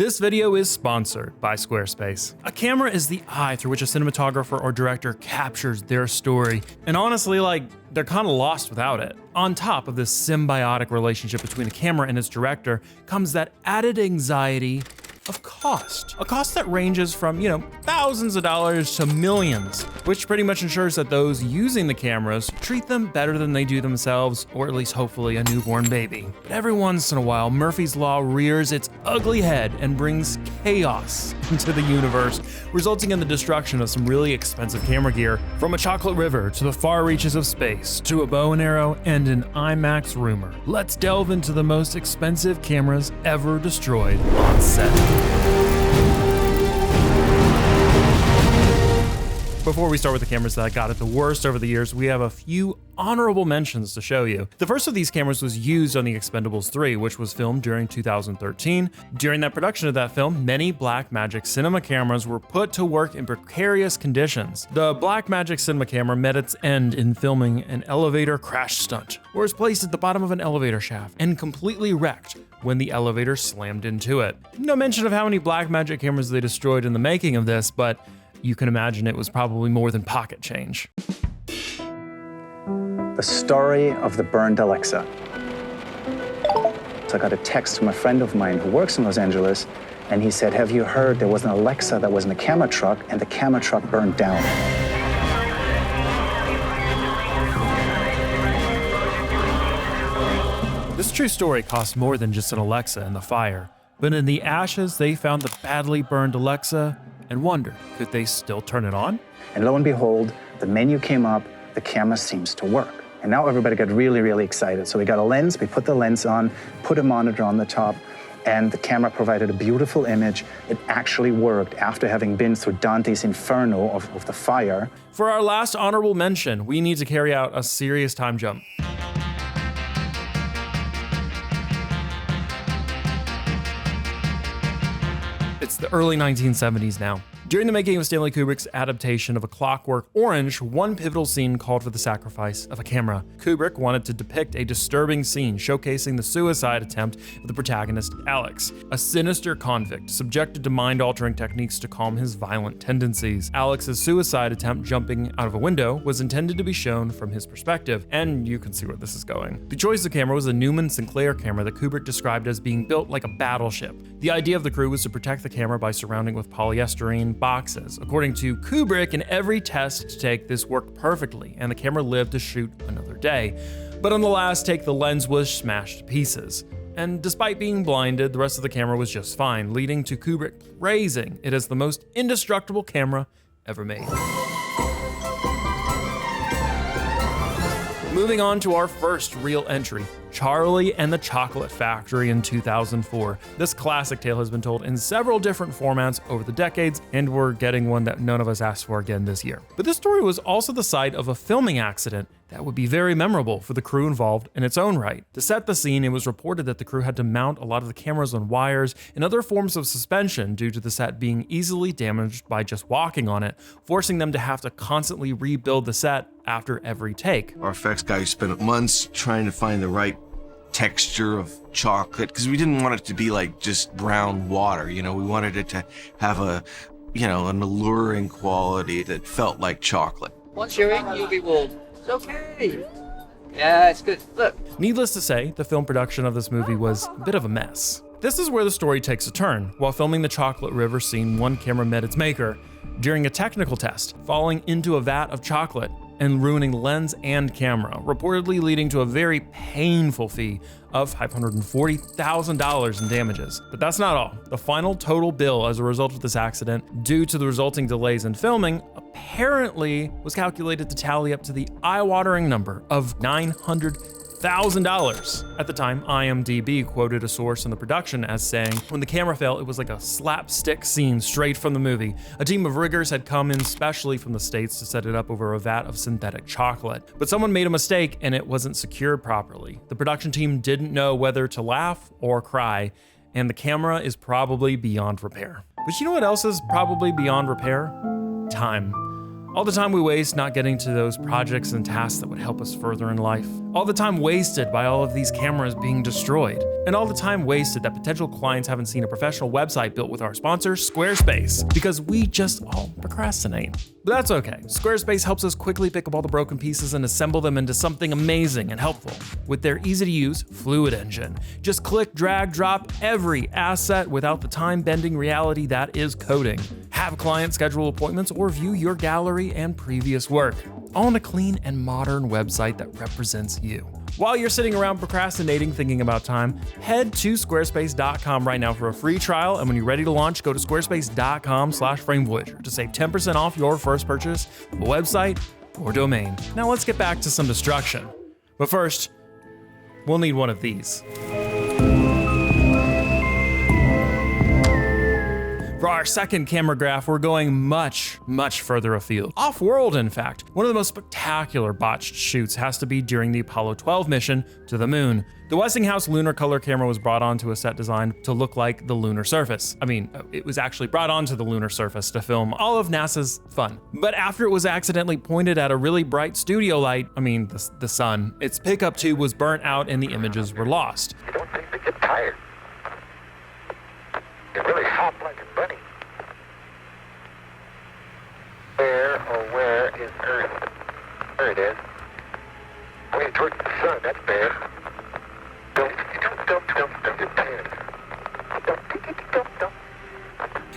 This video is sponsored by Squarespace. A camera is the eye through which a cinematographer or director captures their story. And honestly, they're kind of lost without it. On top of this symbiotic relationship between a camera and its director comes that added anxiety of cost. A cost that ranges from, thousands of dollars to millions, which pretty much ensures that those using the cameras treat them better than they do themselves, or at least hopefully a newborn baby. But every once in a while, Murphy's Law rears its ugly head and brings chaos into the universe, resulting in the destruction of some really expensive camera gear, from a chocolate river to the far reaches of space, to a bow and arrow and an IMAX rumor. Let's delve into the most expensive cameras ever destroyed on set. Before we start with the cameras that got it the worst over the years, we have a few honorable mentions to show you. The first of these cameras was used on the Expendables 3, which was filmed during 2013. During that production of that film, many Blackmagic cinema cameras were put to work in precarious conditions. The Blackmagic cinema camera met its end in filming an elevator crash stunt, where it was placed at the bottom of an elevator shaft and completely wrecked when the elevator slammed into it. No mention of how many Blackmagic cameras they destroyed in the making of this, but you can imagine it was probably more than pocket change. The story of the burned Alexa. So I got a text from a friend of mine who works in Los Angeles, and he said, "Have you heard there was an Alexa that was in a camera truck, and the camera truck burned down?" This true story cost more than just an Alexa in the fire, but in the ashes they found the badly burned Alexa and wondered, could they still turn it on? And lo and behold, the menu came up, the camera seems to work. And now everybody got really, really excited. So we got a lens, we put the lens on, put a monitor on the top, and the camera provided a beautiful image. It actually worked after having been through Dante's Inferno of the fire. For our last honorable mention, we need to carry out a serious time jump. It's the early 1970s now. During the making of Stanley Kubrick's adaptation of A Clockwork Orange, one pivotal scene called for the sacrifice of a camera. Kubrick wanted to depict a disturbing scene showcasing the suicide attempt of the protagonist, Alex, a sinister convict subjected to mind-altering techniques to calm his violent tendencies. Alex's suicide attempt jumping out of a window was intended to be shown from his perspective, and you can see where this is going. The choice of camera was a Newman Sinclair camera that Kubrick described as being built like a battleship. The idea of the crew was to protect the camera by surrounding it with polyester boxes. According to Kubrick, in every test take, this worked perfectly, and the camera lived to shoot another day. But on the last take, the lens was smashed to pieces. And despite being blinded, the rest of the camera was just fine, leading to Kubrick praising it as the most indestructible camera ever made. Moving on to our first real entry, Charlie and the Chocolate Factory in 2004. This classic tale has been told in several different formats over the decades, and we're getting one that none of us asked for again this year. But this story was also the site of a filming accident that would be very memorable for the crew involved in its own right. To set the scene, it was reported that the crew had to mount a lot of the cameras on wires and other forms of suspension due to the set being easily damaged by just walking on it, forcing them to have to constantly rebuild the set after every take. Our effects guy spent months trying to find the right texture of chocolate, because we didn't want it to be like just brown water, we wanted it to have an alluring quality that felt like chocolate. Once you're in, you'll be warm. It's okay. Yeah, it's good. Look. Needless to say, the film production of this movie was a bit of a mess. This is where the story takes a turn. While filming the Chocolate River scene, one camera met its maker during a technical test, falling into a vat of chocolate and ruining lens and camera, reportedly leading to a very painful fee of $540,000 in damages. But that's not all. The final total bill as a result of this accident, due to the resulting delays in filming, apparently was calculated to tally up to the eye-watering number of $900,000. At the time, IMDb quoted a source in the production as saying, "When the camera fell, it was like a slapstick scene straight from the movie. A team of riggers had come in specially from the States to set it up over a vat of synthetic chocolate. But someone made a mistake and it wasn't secured properly. The production team didn't know whether to laugh or cry, and the camera is probably beyond repair." But you know what else is probably beyond repair? Time. All the time we waste not getting to those projects and tasks that would help us further in life. All the time wasted by all of these cameras being destroyed. And all the time wasted that potential clients haven't seen a professional website built with our sponsor, Squarespace, because we just all procrastinate. But that's okay. Squarespace helps us quickly pick up all the broken pieces and assemble them into something amazing and helpful. With their easy-to-use Fluid engine, just click, drag, drop every asset without the time-bending reality that is coding. Have clients schedule appointments or view your gallery and previous work, all on a clean and modern website that represents you. While you're sitting around procrastinating, thinking about time, head to squarespace.com right now for a free trial, and when you're ready to launch, go to squarespace.com/framevoyager to save 10% off your first purchase of a website or domain. Now let's get back to some destruction. But first, we'll need one of these. For our second camera graph, we're going much further afield. Off-world, in fact. One of the most spectacular botched shoots has to be during the Apollo 12 mission to the moon. The Westinghouse lunar color camera was brought onto a set designed to look like the lunar surface. I mean, it was actually brought onto the lunar surface to film all of NASA's fun. But after it was accidentally pointed at a really bright studio light, the sun, its pickup tube was burnt out and the images were lost. You don't think they get tired? They're really hot like a bunny. Where is Earth? There it is. Pointing towards the sun, that's bad. Don't.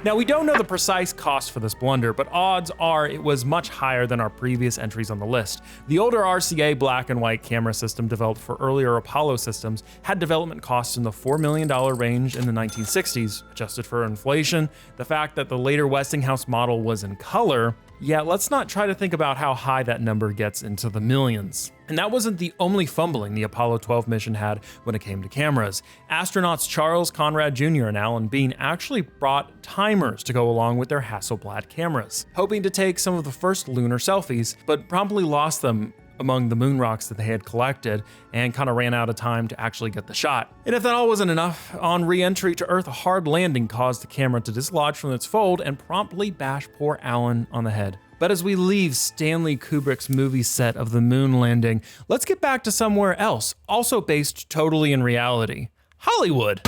Now, we don't know the precise cost for this blunder, but odds are it was much higher than our previous entries on the list. The older RCA black and white camera system developed for earlier Apollo systems had development costs in the $4 million range in the 1960s, adjusted for inflation, the fact that the later Westinghouse model was in color. Yeah, let's not try to think about how high that number gets into the millions. And that wasn't the only fumbling the Apollo 12 mission had when it came to cameras. Astronauts Charles Conrad Jr. and Alan Bean actually brought timers to go along with their Hasselblad cameras, hoping to take some of the first lunar selfies, but promptly lost them among the moon rocks that they had collected and kind of ran out of time to actually get the shot. And if that all wasn't enough, on re-entry to Earth, a hard landing caused the camera to dislodge from its fold and promptly bash poor Alan on the head. But as we leave Stanley Kubrick's movie set of the moon landing, let's get back to somewhere else, also based totally in reality: Hollywood.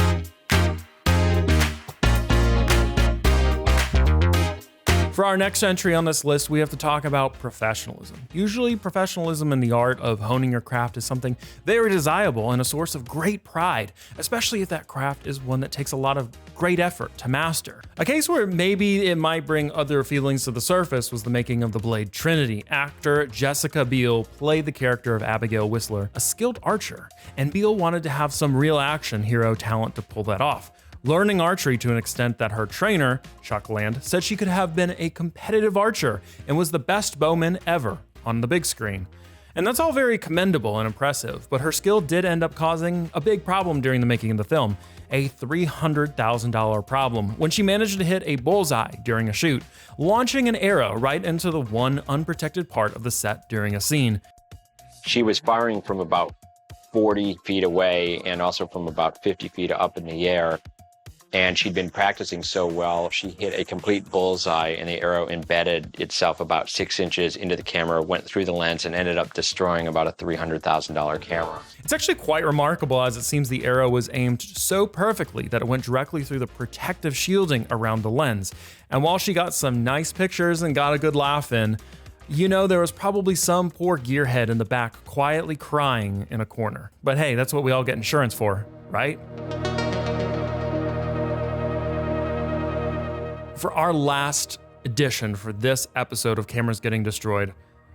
For our next entry on this list, we have to talk about professionalism. Usually, professionalism in the art of honing your craft is something very desirable and a source of great pride, especially if that craft is one that takes a lot of great effort to master. A case where maybe it might bring other feelings to the surface was the making of the Blade Trinity. Actor Jessica Biel played the character of Abigail Whistler, a skilled archer, and Biel wanted to have some real action hero talent to pull that off, learning archery to an extent that her trainer, Chuck Land, said she could have been a competitive archer and was the best bowman ever on the big screen. And that's all very commendable and impressive, but her skill did end up causing a big problem during the making of the film, a $300,000 problem, when she managed to hit a bullseye during a shoot, launching an arrow right into the one unprotected part of the set during a scene. She was firing from about 40 feet away and also from about 50 feet up in the air. And she'd been practicing so well, she hit a complete bullseye and the arrow embedded itself about 6 inches into the camera, went through the lens and ended up destroying about a $300,000 camera. It's actually quite remarkable, as it seems the arrow was aimed so perfectly that it went directly through the protective shielding around the lens. And while she got some nice pictures and got a good laugh in, you know, there was probably some poor gearhead in the back quietly crying in a corner. But hey, that's what we all get insurance for, right? For our last edition for this episode of Cameras Getting Destroyed,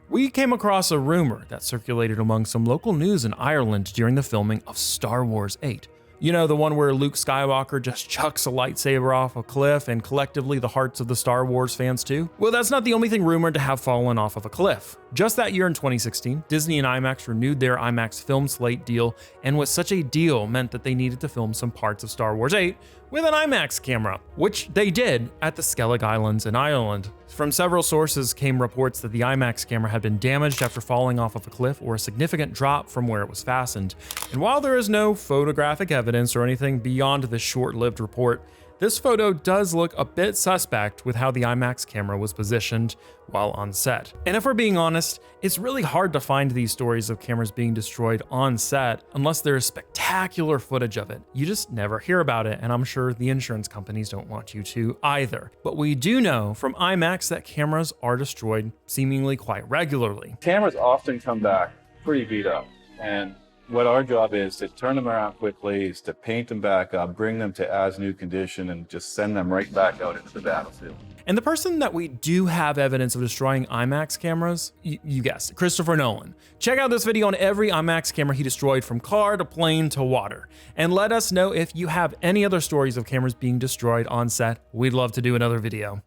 we came across a rumor that circulated among some local news in Ireland during the filming of Star Wars 8. You know, the one where Luke Skywalker just chucks a lightsaber off a cliff and collectively the hearts of the Star Wars fans too? Well, that's not the only thing rumored to have fallen off of a cliff. Just that year in 2016, Disney and IMAX renewed their IMAX film slate deal, and with such a deal meant that they needed to film some parts of Star Wars 8 with an IMAX camera, which they did at the Skellig Islands in Ireland. From several sources came reports that the IMAX camera had been damaged after falling off of a cliff or a significant drop from where it was fastened. And while there is no photographic evidence or anything beyond this short-lived report, This photo does look a bit suspect with how the IMAX camera was positioned while on set. And if we're being honest, it's really hard to find these stories of cameras being destroyed on set unless there is spectacular footage of it. You just never hear about it, and I'm sure the insurance companies don't want you to either. But we do know from IMAX that cameras are destroyed seemingly quite regularly. Cameras often come back pretty beat up, and what our job is to turn them around quickly, is to paint them back up, bring them to as new condition, and just send them right back out into the battlefield. And the person that we do have evidence of destroying IMAX cameras, you guessed it, Christopher Nolan. Check out this video on every IMAX camera he destroyed from car to plane to water. And let us know if you have any other stories of cameras being destroyed on set. We'd love to do another video.